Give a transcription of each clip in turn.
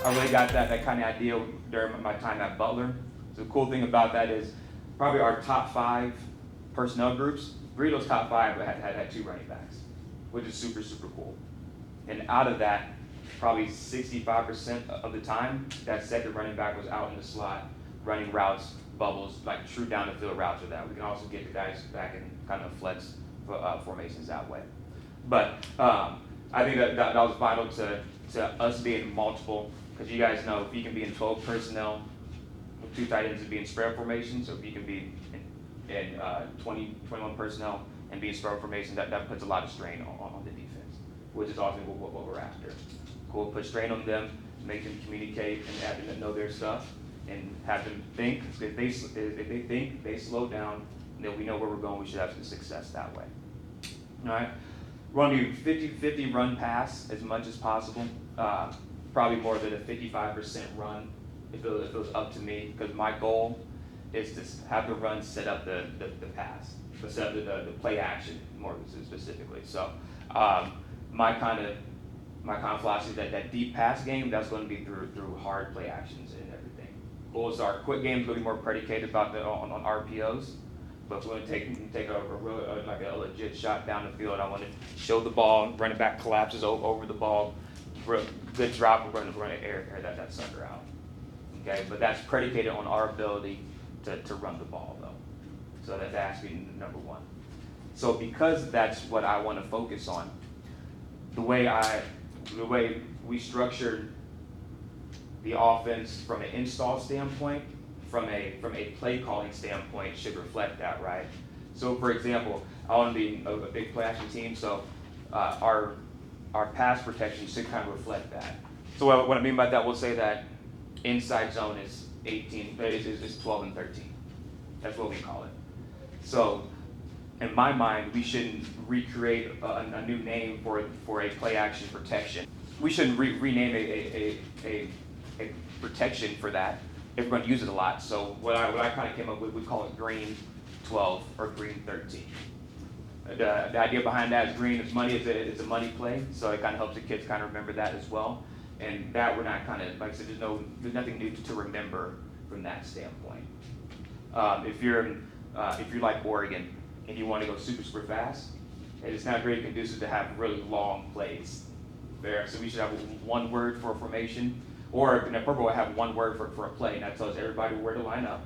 I really got that kind of idea during my time at Butler. So the cool thing about that is probably our top 5 personnel groups, 3 of those top 5 had 2 running backs, which is super, super cool. And out of that, probably 65% of the time, that second running back was out in the slot, running routes, bubbles, like true down the field routes with that. We can also get the guys back in kind of flex formations that way. But I think that was vital to us being multiple, because you guys know if you can be in 12 personnel with 2 tight ends and be in spread formation, so if you can be in 21 personnel and be in spread formation, that puts a lot of strain on the defense, which is often what we're after. We'll put strain on them, make them communicate and have them know their stuff, and have them think. If they think, they slow down, then we know where we're going. We should have some success that way. All right. We're going to do 50-50 run pass as much as possible. Probably more than a 55% run if it was up to me, because my goal is to have the run set up the pass, set up the play action more specifically. So my kind of philosophy is that deep pass game, that's going to be through hard play actions and everything. Goal is our quick game is going to be more predicated about on RPOs. But if we want to take a legit shot down the field, I want to show the ball, running back collapses over the ball, good drop, we're going to air that sucker out. Okay, but that's predicated on our ability to run the ball, though. So that's actually number 1. So because that's what I want to focus on, the way we structured the offense from an install standpoint, from a play calling standpoint, should reflect that, right? So for example, I want to be a big play action team, so our pass protection should kind of reflect that. So what I mean by that, we'll say that inside zone is 12 and 13. That's what we call it. So in my mind, we shouldn't recreate a new name for a play action protection. We shouldn't rename a protection for that if we're going to use it a lot. So what I kind of came up with, we call it green 12 or green 13. The idea behind that is green is money. It's a money play, so it kind of helps the kids kind of remember that as well. And that we're not kind of, like I said, there's nothing new to remember from that standpoint. If you're like Oregon and you want to go super fast, and it's not very conducive to have really long plays there. So we should have 1 word for a formation, or in a purple we'll have 1 word for a play, and that tells everybody where to line up,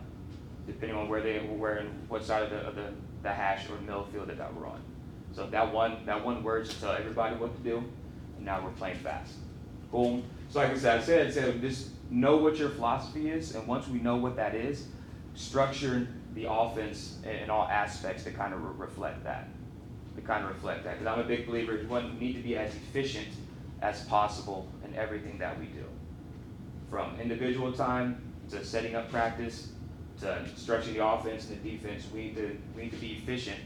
depending on where and what side of the hash or middle field that we're on. So that one word should tell everybody what to do, and now we're playing fast. Cool. So like I said, just know what your philosophy is, and once we know what that is, structure the offense in all aspects to kind of reflect that. Because I'm a big believer, we need to be as efficient as possible in everything that we do. From individual time to setting up practice to structuring the offense and the defense, we need to be efficient.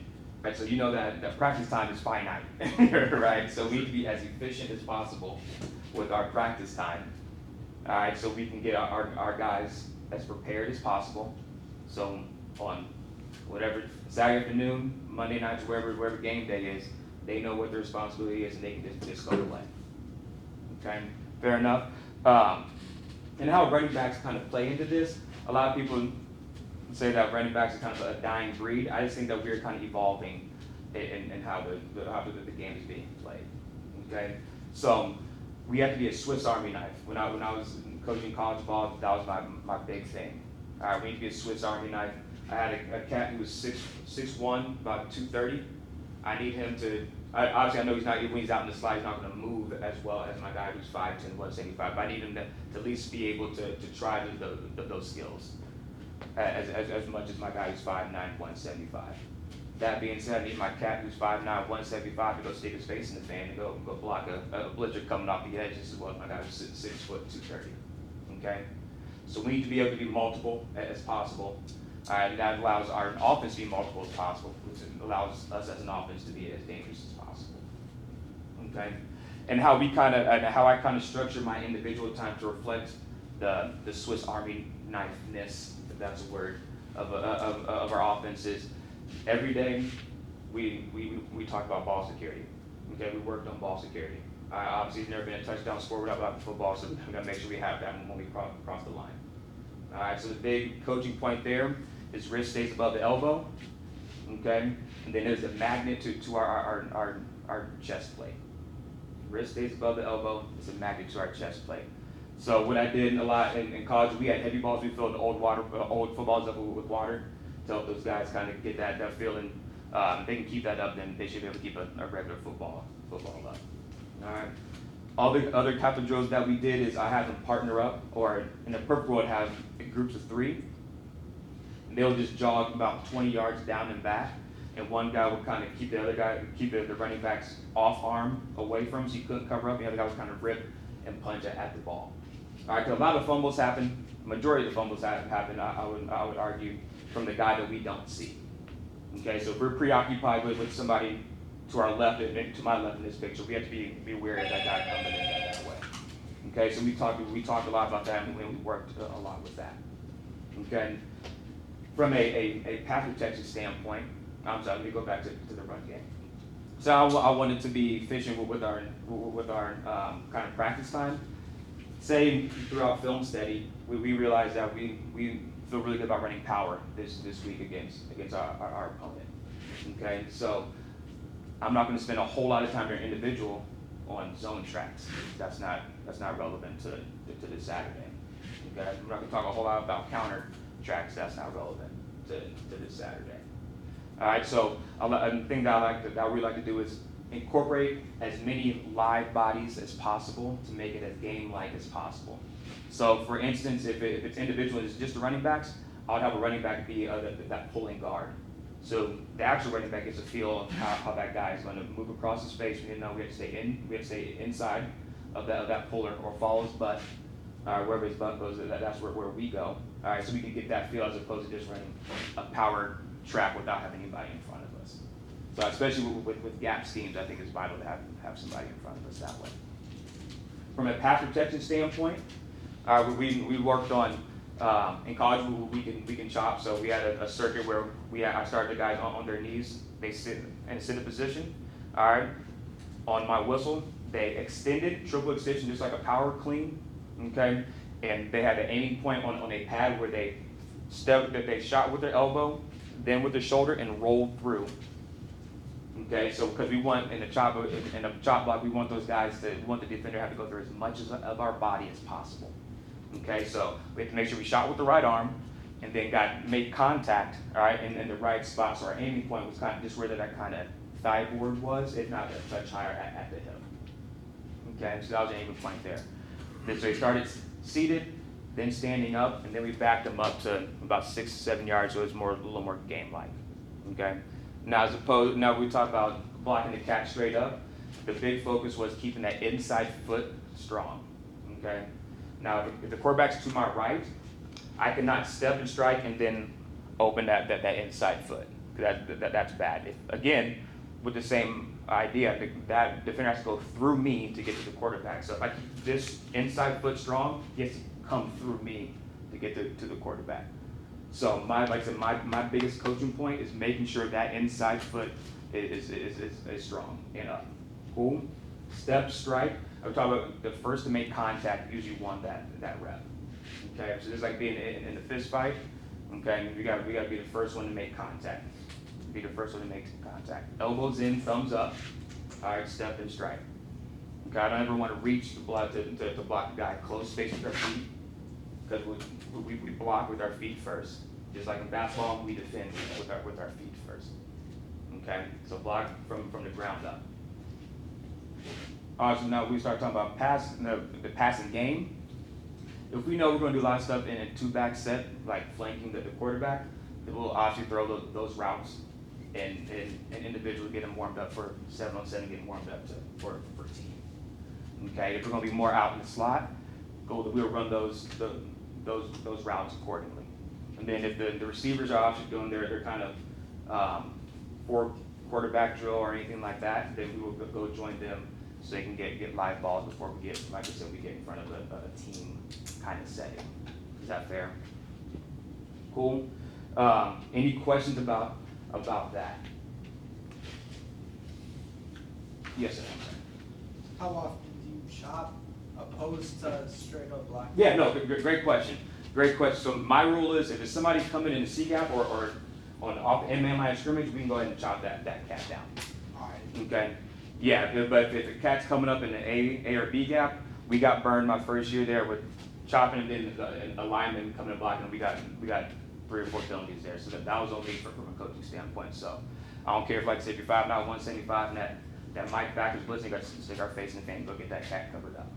Right? So you know that practice time is finite, right? So we need to be as efficient as possible with our practice time. All right, so we can get our guys as prepared as possible. So on whatever Saturday afternoon, Monday nights, wherever game day is, they know what their responsibility is, and they can just go to play. Okay, fair enough. And how running backs kind of play into this, a lot of people say that running backs are kind of a dying breed. I just think that we're kind of evolving in how the game is being played. Okay, so we have to be a Swiss Army knife. When I was coaching college ball, that was my big thing. All right, we need to be a Swiss Army knife. I had a cat who was 6'1", about 230. I need him to. Obviously, I know when he's out in the slide, he's not going to move as well as my guy who's 5'10", 175. But I need him to at least be able to try those skills as much as my guy who's 5'9", 175. That being said, I need my cat who's 5'9", 175 to go stick his face in the fan and go block a blitzer coming off the edge just as well as my guy who's 6 foot, 230. Okay? So we need to be able to be multiple as possible. And that allows our offense to be multiple as possible, which allows us as an offense to be as dangerous as possible. Okay? And how I kind of structure my individual time to reflect the Swiss Army knife-ness, if that's a word, of our offense is every day we talk about ball security. Okay, we worked on ball security. Obviously, there's never been a touchdown score without the football, so we got to make sure we have that when we cross the line. All right, so the big coaching point there is wrist stays above the elbow, okay? And then there's a magnet to our chest plate. Wrist stays above the elbow, it's a magnet to our chest plate. So what I did a lot in college, we had heavy balls, we filled the old footballs up with water to help those guys kind of get that feeling. If they can keep that up, then they should be able to keep a regular football up. All right. All the other types of drills that we did is I had them partner up, or in the perfect world, have groups of 3. And they'll just jog about 20 yards down and back, and one guy would kind of keep the other guy, keep the running back's off arm away from him so he couldn't cover up. The other guy would kind of rip and punch at the ball. All right, because a lot of fumbles happen. The majority of the fumbles happen, I would argue, from the guy that we don't see. Okay, so if we're preoccupied with somebody to our left, to my left in this picture, we have to be aware of that guy coming in that way. Okay, so we talked a lot about that, and we worked a lot with that. Okay, from a pass protection standpoint, let me go back to the run game. So I wanted to be efficient with our kind of practice time. Say throughout film study, we realized that we feel really good about running power this week against our opponent. Okay, so I'm not going to spend a whole lot of time during individual on zone tracks. That's not relevant to this Saturday. Okay, we're not going to talk a whole lot about counter tracks. That's not relevant to this Saturday. All right, so a thing that I really like to do is incorporate as many live bodies as possible to make it as game-like as possible. So, for instance, if it's individual, it's just the running backs, I would have a running back be that pulling guard. So the actual running back gets a feel of how that guy is going to move across the space. We know we have to stay inside of that puller or follow his butt. Wherever his butt goes, that's where we go. All right, so we can get that feel as opposed to just running a power track without having anybody in front of us. So especially with gap schemes, I think it's vital to have somebody in front of us that way. From a pass protection standpoint, we worked on in college we can chop. So we had a circuit where I started the guys on their knees. They sit in a seated position. All right. On my whistle, they extended, triple extension, just like a power clean. Okay. And they had an aiming point on a pad where they shot with their elbow, then with their shoulder, and rolled through. Okay, so because we want in a chop block, we want those guys we want the defender to have to go through as much of our body as possible. Okay, so we have to make sure we shot with the right arm, and then made contact, all right, in the right spot. So our aiming point was kind of just where that kind of thigh board was, if not a touch higher at the hip. Okay, so that was the aiming point there. Then so he started seated, then standing up, and then we backed him up to about 6 to 7 yards, so it was a little more game-like. Okay. Now we talk about blocking the catch straight up. The big focus was keeping that inside foot strong. Okay. Now if the quarterback's to my right, I cannot step and strike and then open that inside foot. That's bad. Again, with the same idea, that defender has to go through me to get to the quarterback. So if I keep this inside foot strong, he has to come through me to get to the quarterback. So my biggest coaching point is making sure that inside foot is strong and up. Cool. Step, strike. I'm talking about the first to make contact usually won that rep. Okay, so just like being in the fist fight. Okay, we got to be the first one to make contact. Be the first one to make contact. Elbows in, thumbs up. All right, step and strike. Okay, I don't ever want to reach to block the guy close space with our feet, because we block with our feet first. Just like in basketball, we defend with our feet first. Okay, so block from the ground up. So now we start talking about the passing game. If we know we're going to do a lot of stuff in a two-back set, like flanking the quarterback, then we'll obviously throw those routes and individually get them warmed up for 7-on-7, getting warmed up for team. Okay, if we're going to be more out in the slot, we'll run those routes accordingly. And then if the receivers are obviously doing their kind of quarterback drill or anything like that, then we will go join them so they can get live balls before we get, like I said, we get in front of a team kind of setting. Is that fair? Cool. Any questions about that? Yes, sir. How often do you chop opposed to straight up block? Yeah, no, great question. Great question. So my rule is if it's somebody coming in the C gap or on off in-man line of scrimmage, we can go ahead and chop that cat down. Alright. Okay? Yeah, but if a cat's coming up in the A or B gap, we got burned my first year there with chopping and then a lineman coming and blocking. We got 3 or 4 penalties there. So that was on me from a coaching standpoint. So I don't care if, like I said, if you're 5'9", 175, and that Mike back is blitzing, you got to stick our face in the fan and go get that cat covered up.